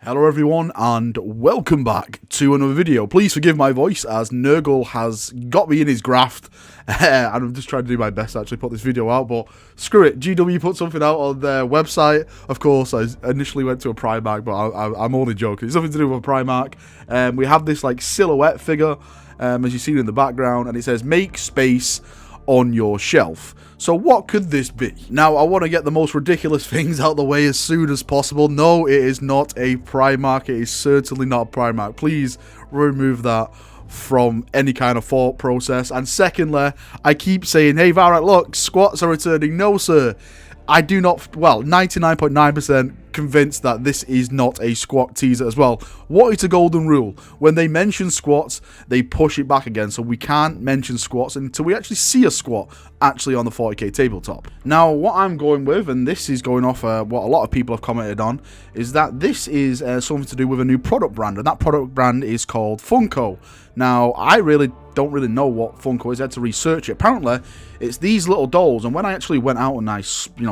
Hello everyone and welcome back to another video. Please forgive my voice as Nurgle has got me in his graft and I'm just trying to do my best to actually put this video out, but screw it, GW put something out on their website. Of course, I initially went to a PRIMARC, but I'm only joking. It's nothing to do with a PRIMARC. We have this like silhouette figure, as you see in the background, and it says make space on your shelf. So what could this be? Now, I want to get the most ridiculous things out of the way as soon as possible. No, it is not a PRIMARC. It is certainly not a PRIMARC. Please remove that from any kind of thought process. And secondly, I keep saying, hey, Valrak, look, squats are returning. No, sir. I do not, well, 99.9% convinced that this is not a squat teaser as well. What is the golden rule? When they mention squats, they push it back again, so we can't mention squats until we actually see a squat actually on the 40k tabletop. Now, what I'm going with, and this is going off what a lot of people have commented on, is that this is something to do with a new product brand, and that product brand is called Funko. Now, I don't really know what Funko is. I had to research it. Apparently, it's these little dolls, and when I actually went out and I,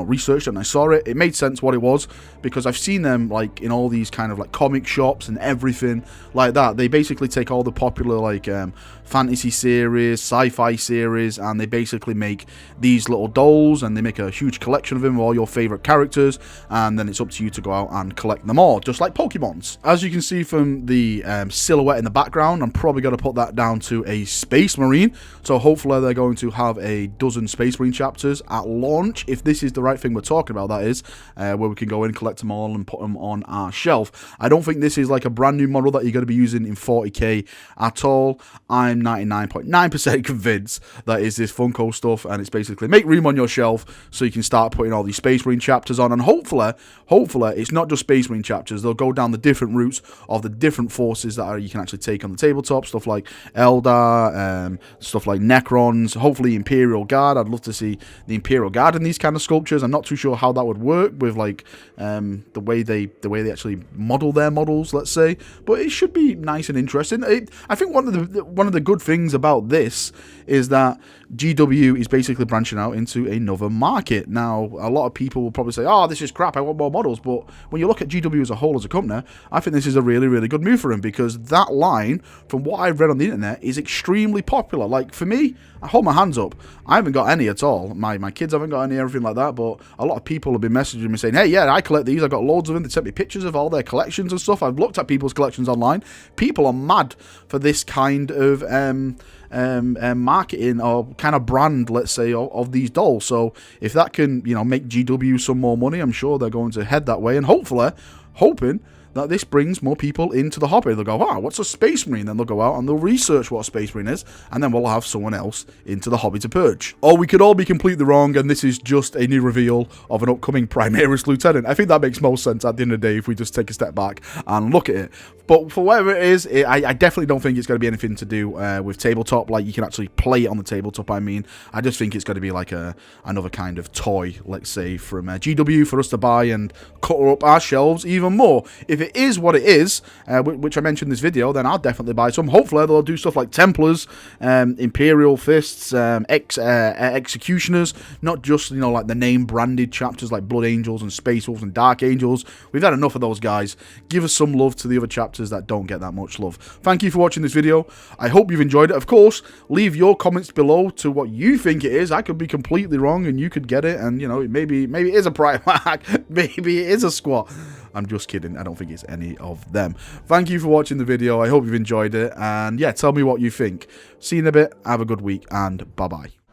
researched it and I saw it, it made sense what it was, because I've seen them like in all these kind of like comic shops and everything like that. They basically take all the popular like fantasy series, sci-fi series, and they basically make these little dolls, and they make a huge collection of them of all your favorite characters, and then it's up to you to go out and collect them all, just like Pokemons. As you can see from the silhouette in the background, I'm probably going to put that down to a Space Marine, so hopefully they're going to have a dozen Space Marine chapters at launch, if this is the right thing we're talking about, that is, where we can go in, collect them all, and put them on our shelf. I don't think this is like a brand new model that you're going to be using in 40k at all. I'm 99.9% convinced that is this Funko stuff, and it's basically make room on your shelf so you can start putting all these Space Marine chapters on, and hopefully it's not just Space Marine chapters. They'll go down the different routes of the different forces that you can actually take on the tabletop, stuff like Eldar, stuff like Necrons, hopefully Imperial Guard. I'd love to see the Imperial Guard in these kind of sculptures. I'm not too sure how that would work with like the way they actually model their models, let's say, but it should be nice and interesting. I think one of the good things about this is that GW is basically branching out into another market. Now, a lot of people will probably say, oh, this is crap, I want more models, but when you look at GW as a whole as a company, I think this is a really, really good move for them, because that line, from what I've read on the internet, is extremely popular. Like, for me, I hold my hands up, I haven't got any at all. My kids haven't got any, everything like that, but a lot of people have been messaging me saying, hey, yeah, I collect these, I've got loads of them. They sent me pictures of all their collections and stuff. I've looked at people's collections online. People are mad for this kind of marketing or kind of brand, let's say, of these dolls. So if that can, make GW some more money, I'm sure they're going to head that way, and hopefully, hoping that this brings more people into the hobby. They'll go, wow, what's a Space Marine? Then they'll go out and they'll research what a Space Marine is, and then we'll have someone else into the hobby to purge. Or we could all be completely wrong, and this is just a new reveal of an upcoming Primaris Lieutenant. I think that makes most sense at the end of the day if we just take a step back and look at it. But for whatever it is, I definitely don't think it's going to be anything to do with tabletop, like you can actually play it on the tabletop. I just think it's going to be like another kind of toy, let's say, from GW for us to buy and clutter up our shelves even more. If it is what it is, which I mentioned in this video, then I'll definitely buy some. Hopefully they'll do stuff like Templars, Imperial Fists, Executioners, not just, like the name branded chapters like Blood Angels and Space Wolves and Dark Angels. We've had enough of those guys. Give us some love to the other chapters that don't get that much love. Thank you for watching this video. I hope you've enjoyed it. Of course, leave your comments below to what you think it is. I could be completely wrong and you could get it, and maybe it is a PRIMARC, maybe it is a squat. I'm just kidding. I don't think it's any of them. Thank you for watching the video. I hope you've enjoyed it, and yeah, tell me what you think. See you in a bit. Have a good week, and bye bye.